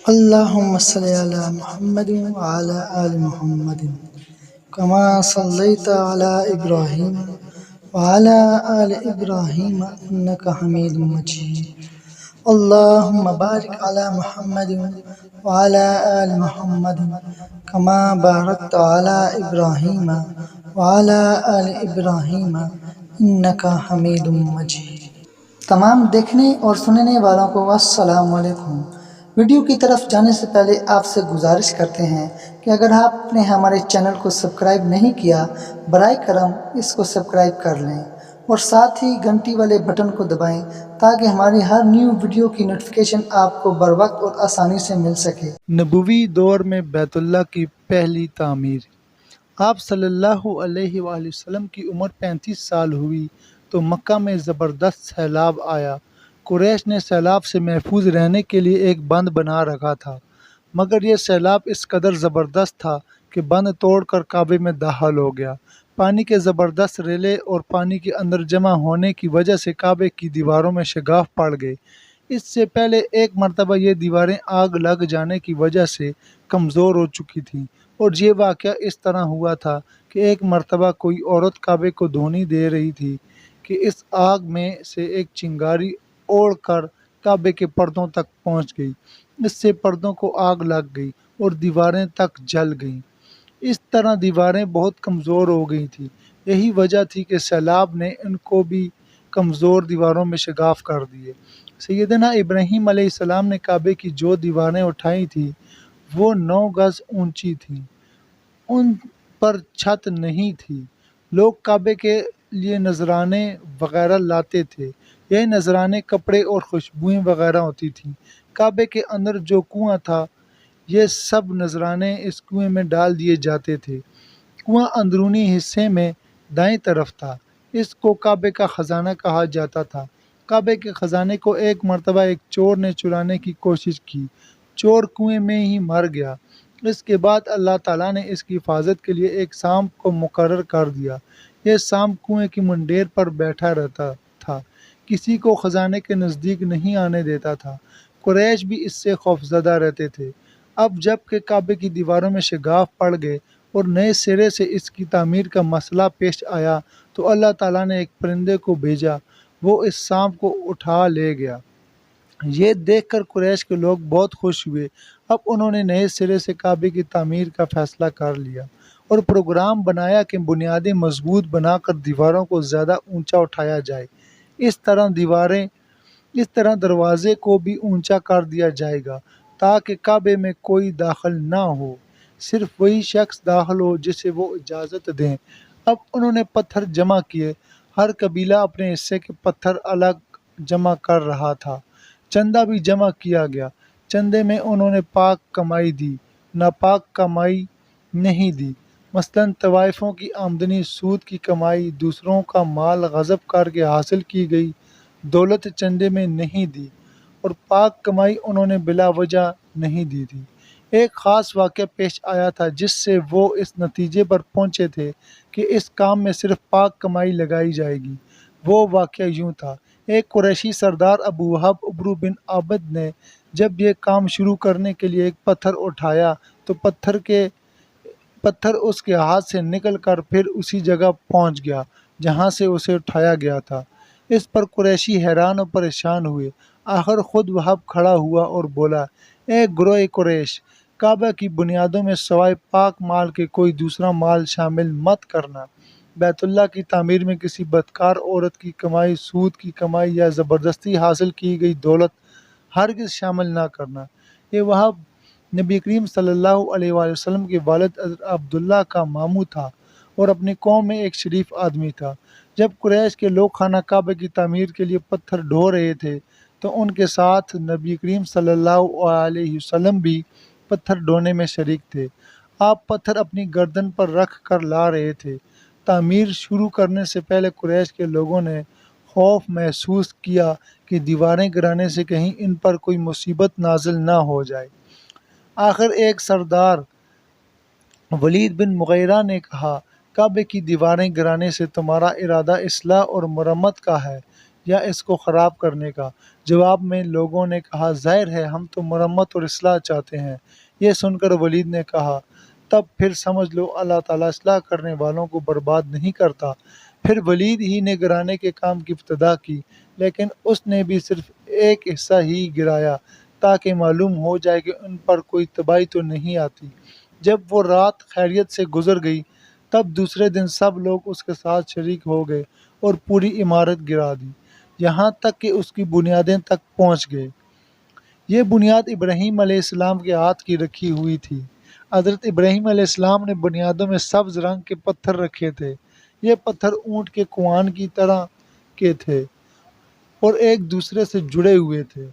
اللهم صل على محمد وعلى آل محمد كما صليت على إبراهيم وعلى آل إبراهيم إنك حميد مجيد. اللهم بارك على محمد وعلى آل محمد كما باركت على إبراهيم وعلى آل إبراهيم إنك حميد مجيد. تمام دیکھنے اور سننے والوں کو السلام علیکم۔ ویڈیو کی طرف جانے سے پہلے آپ سے گزارش کرتے ہیں کہ اگر آپ نے ہمارے چینل کو سبسکرائب نہیں کیا برائے کرم اس کو سبسکرائب کر لیں اور ساتھ ہی گھنٹی والے بٹن کو دبائیں تاکہ ہماری ہر نیو ویڈیو کی نوٹیفیکیشن آپ کو بروقت اور آسانی سے مل سکے۔ نبوی دور میں بیت اللہ کی پہلی تعمیر۔ آپ صلی اللہ علیہ وآلہ وسلم کی عمر 35 سال ہوئی تو مکہ میں زبردست سیلاب آیا۔ قریش نے سیلاب سے محفوظ رہنے کے لیے ایک بند بنا رکھا تھا، مگر یہ سیلاب اس قدر زبردست تھا کہ بند توڑ کر کعبے میں داخل ہو گیا۔ پانی کے زبردست ریلے اور پانی کے اندر جمع ہونے کی وجہ سے کعبے کی دیواروں میں شگاف پڑ گئے۔ اس سے پہلے ایک مرتبہ یہ دیواریں آگ لگ جانے کی وجہ سے کمزور ہو چکی تھیں، اور یہ واقعہ اس طرح ہوا تھا کہ ایک مرتبہ کوئی عورت کعبے کو دھونی دے رہی تھی کہ اس آگ میں سے ایک چنگاری اوڑ کر کعبے کے پردوں تک پہنچ گئی۔ اس سے پردوں کو آگ لگ گئی اور دیواریں تک جل گئیں۔ اس طرح دیواریں بہت کمزور ہو گئی تھیں۔ یہی وجہ تھی کہ سیلاب نے ان کو بھی کمزور دیواروں میں شگاف کر دیے۔ سیدنا ابراہیم علیہ السلام نے کعبے کی جو دیواریں اٹھائی تھیں وہ 9 گز اونچی تھیں۔ ان پر چھت نہیں تھی۔ لوگ کعبے کے لیے نذرانے وغیرہ لاتے تھے۔ یہ نذرانے کپڑے اور خوشبوئیں وغیرہ ہوتی تھیں۔ کعبے کے اندر جو کنواں تھا یہ سب نذرانے اس کنویں میں ڈال دیے جاتے تھے۔ کنواں اندرونی حصے میں دائیں طرف تھا۔ اس کو کعبے کا خزانہ کہا جاتا تھا۔ کعبے کے خزانے کو ایک مرتبہ ایک چور نے چرانے کی کوشش کی۔ چور کنویں میں ہی مر گیا۔ اس کے بعد اللہ تعالیٰ نے اس کی حفاظت کے لیے ایک سانپ کو مقرر کر دیا۔ یہ سانپ کنویں کی منڈیر پر بیٹھا رہتا تھا، کسی کو خزانے کے نزدیک نہیں آنے دیتا تھا۔ قریش بھی اس سے خوفزدہ رہتے تھے۔ اب جب کہ کعبے کی دیواروں میں شگاف پڑ گئے اور نئے سرے سے اس کی تعمیر کا مسئلہ پیش آیا تو اللہ تعالیٰ نے ایک پرندے کو بھیجا، وہ اس سانپ کو اٹھا لے گیا۔ یہ دیکھ کر قریش کے لوگ بہت خوش ہوئے۔ اب انہوں نے نئے سرے سے کعبے کی تعمیر کا فیصلہ کر لیا اور پروگرام بنایا کہ بنیادیں مضبوط بنا کر دیواروں کو زیادہ اونچا اٹھایا جائے۔ اس طرح دروازے کو بھی اونچا کر دیا جائے گا تاکہ کعبے میں کوئی داخل نہ ہو، صرف وہی شخص داخل ہو جسے وہ اجازت دیں۔ اب انہوں نے پتھر جمع کیے۔ ہر قبیلہ اپنے حصے کے پتھر الگ جمع کر رہا تھا۔ چندہ بھی جمع کیا گیا۔ چندے میں انہوں نے پاک کمائی دی، ناپاک کمائی نہیں دی۔ مثلاً طوائفوں کی آمدنی، سود کی کمائی، دوسروں کا مال غصب کر کے حاصل کی گئی دولت چندے میں نہیں دی، اور پاک کمائی انہوں نے بلا وجہ نہیں دی تھی۔ ایک خاص واقعہ پیش آیا تھا جس سے وہ اس نتیجے پر پہنچے تھے کہ اس کام میں صرف پاک کمائی لگائی جائے گی۔ وہ واقعہ یوں تھا۔ ایک قریشی سردار ابو وہب عبرو بن عابد نے جب یہ کام شروع کرنے کے لیے ایک پتھر اٹھایا تو پتھر اس کے ہاتھ سے نکل کر پھر اسی جگہ پہنچ گیا جہاں سے اسے اٹھایا گیا تھا۔ اس پر قریشی حیران و پریشان ہوئے۔ آخر خود وہب کھڑا ہوا اور بولا، اے گروہ قریش، کعبہ کی بنیادوں میں سوائے پاک مال کے کوئی دوسرا مال شامل مت کرنا۔ بیت اللہ کی تعمیر میں کسی بدکار عورت کی کمائی، سود کی کمائی یا زبردستی حاصل کی گئی دولت ہرگز شامل نہ کرنا۔ یہ وہب نبی کریم صلی اللہ علیہ وآلہ وسلم کے والد حضرت عبداللہ کا ماموں تھا اور اپنی قوم میں ایک شریف آدمی تھا۔ جب قریش کے لوگ خانہ کعبہ کی تعمیر کے لیے پتھر ڈھو رہے تھے تو ان کے ساتھ نبی کریم صلی اللہ علیہ وسلم بھی پتھر ڈھونے میں شریک تھے۔ آپ پتھر اپنی گردن پر رکھ کر لا رہے تھے۔ تعمیر شروع کرنے سے پہلے قریش کے لوگوں نے خوف محسوس کیا کہ دیواریں گرانے سے کہیں ان پر کوئی مصیبت نازل نہ ہو جائے۔ آخر ایک سردار ولید بن مغیرہ نے کہا، کعبے کی دیواریں گرانے سے تمہارا ارادہ اصلاح اور مرمت کا ہے، یا اس کو خراب کرنے کا؟ جواب میں لوگوں نے کہا ظاہر ہے ہم تو مرمت اور اصلاح چاہتے ہیں۔ یہ سن کر ولید نے کہا تب پھر سمجھ لو اللہ تعالیٰ اصلاح کرنے والوں کو برباد نہیں کرتا۔ پھر ولید ہی نے گرانے کے کام کی ابتدا کی، لیکن اس نے بھی صرف ایک حصہ ہی گرایا تاکہ معلوم ہو جائے کہ ان پر کوئی تباہی تو نہیں آتی۔ جب وہ رات خیریت سے گزر گئی تب دوسرے دن سب لوگ اس کے ساتھ شریک ہو گئے اور پوری عمارت گرا دی، یہاں تک کہ اس کی بنیادیں تک پہنچ گئے۔ یہ بنیاد ابراہیم علیہ السلام کے ہاتھ کی رکھی ہوئی تھی۔ حضرت ابراہیم علیہ السلام نے بنیادوں میں سبز رنگ کے پتھر رکھے تھے۔ یہ پتھر اونٹ کے کوان کی طرح کے تھے اور ایک دوسرے سے جڑے ہوئے تھے۔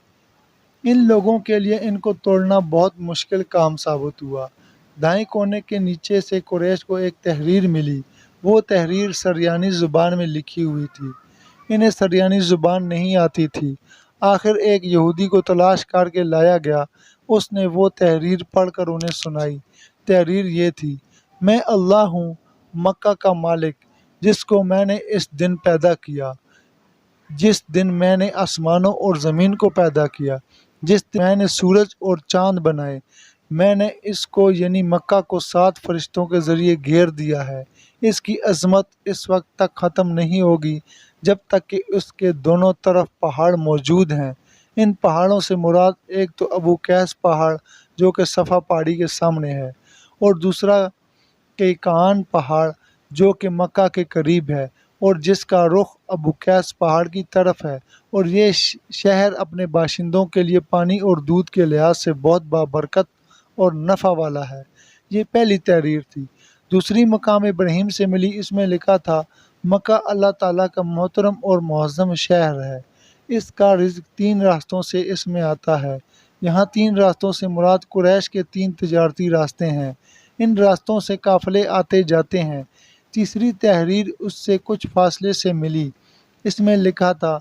ان لوگوں کے لیے ان کو توڑنا بہت مشکل کام ثابت ہوا۔ دائیں کونے کے نیچے سے قریش کو ایک تحریر ملی۔ وہ تحریر سریانی زبان میں لکھی ہوئی تھی۔ انہیں سریانی زبان نہیں آتی تھی۔ آخر ایک یہودی کو تلاش کر کے لایا گیا۔ اس نے وہ تحریر پڑھ کر انہیں سنائی۔ تحریر یہ تھی: میں اللہ ہوں مکہ کا مالک، جس کو میں نے اس دن پیدا کیا، جس دن میں نے آسمانوں اور زمین کو پیدا کیا، جس دن میں نے سورج اور چاند بنائے۔ میں نے اس کو یعنی مکہ کو 7 فرشتوں کے ذریعے گھیر دیا ہے۔ اس کی عظمت اس وقت تک ختم نہیں ہوگی جب تک کہ اس کے دونوں طرف پہاڑ موجود ہیں۔ ان پہاڑوں سے مراد ایک تو ابو قیس پہاڑ جو کہ صفا پہاڑی کے سامنے ہے، اور دوسرا کیکان پہاڑ جو کہ مکہ کے قریب ہے اور جس کا رخ ابو قیس پہاڑ کی طرف ہے، اور یہ شہر اپنے باشندوں کے لیے پانی اور دودھ کے لحاظ سے بہت بابرکت اور نفع والا ہے۔ یہ پہلی تحریر تھی۔ دوسری مقام ابراہیم سے ملی، اس میں لکھا تھا: مکہ اللہ تعالیٰ کا محترم اور معظم شہر ہے، اس کا رزق 3 راستوں سے اس میں آتا ہے۔ یہاں 3 راستوں سے مراد قریش کے 3 تجارتی راستے ہیں۔ ان راستوں سے قافلے آتے جاتے ہیں۔ تیسری تحریر اس سے کچھ فاصلے سے ملی، اس میں لکھا تھا: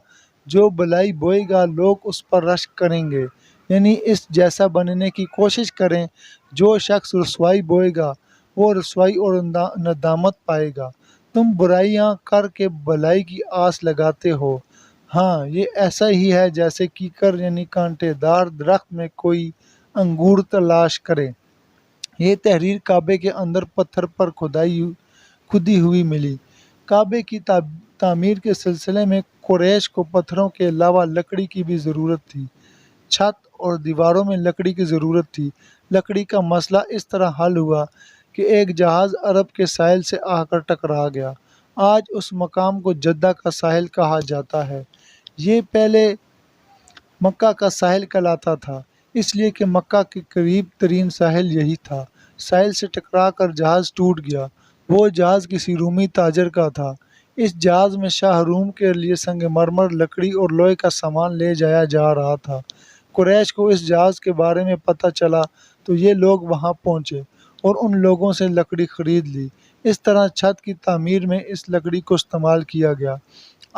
جو بلائی بوئے گا لوگ اس پر رشک کریں گے، یعنی اس جیسا بننے کی کوشش کریں۔ جو شخص رسوائی بوئے گا وہ رسوائی اور ندامت پائے گا۔ تم برائیاں کر کے بھلائی کی آس لگاتے ہو، ہاں یہ ایسا ہی ہے جیسے کیکر یعنی کانٹے دار درخت میں کوئی انگور تلاش کرے۔ یہ تحریر کعبے کے اندر پتھر پر کھدی ہوئی ملی۔ کعبے کی تعمیر کے سلسلے میں قریش کو پتھروں کے علاوہ لکڑی کی بھی ضرورت تھی۔ چھت اور دیواروں میں لکڑی کی ضرورت تھی۔ لکڑی کا مسئلہ اس طرح حل ہوا کہ ایک جہاز عرب کے ساحل سے آ کر ٹکرا گیا۔ آج اس مقام کو جدہ کا ساحل کہا جاتا ہے۔ یہ پہلے مکہ کا ساحل کہلاتا تھا، اس لیے کہ مکہ کے قریب ترین ساحل یہی تھا۔ ساحل سے ٹکرا کر جہاز ٹوٹ گیا۔ وہ جہاز کسی رومی تاجر کا تھا۔ اس جہاز میں شاہ روم کے لیے سنگ مرمر، لکڑی اور لوہے کا سامان لے جایا جا رہا تھا۔ قریش کو اس جہاز کے بارے میں پتہ چلا تو یہ لوگ وہاں پہنچے اور ان لوگوں سے لکڑی خرید لی۔ اس طرح چھت کی تعمیر میں اس لکڑی کو استعمال کیا گیا۔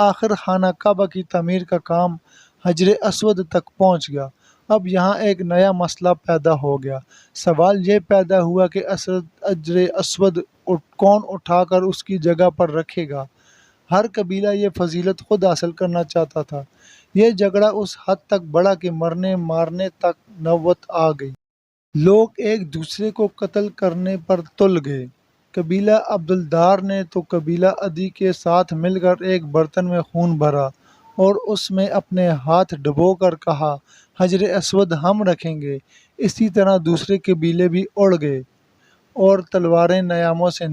آخر خانہ کعبہ کی تعمیر کا کام حجر اسود تک پہنچ گیا۔ اب یہاں ایک نیا مسئلہ پیدا ہو گیا۔ سوال یہ پیدا ہوا کہ حجر اسود کون اٹھا کر اس کی جگہ پر رکھے گا؟ ہر قبیلہ یہ فضیلت خود حاصل کرنا چاہتا تھا۔ یہ جھگڑا اس حد تک بڑھا کہ مرنے مارنے تک نوبت آ گئی۔ لوگ ایک دوسرے کو قتل کرنے پر تل گئے۔ قبیلہ عبدالدار نے تو قبیلہ عدی کے ساتھ مل کر ایک برتن میں خون بھرا اور اس میں اپنے ہاتھ ڈبو کر کہا: حجر اسود ہم رکھیں گے۔ اسی طرح دوسرے قبیلے بھی اڑ گئے اور تلواریں نیاموں سے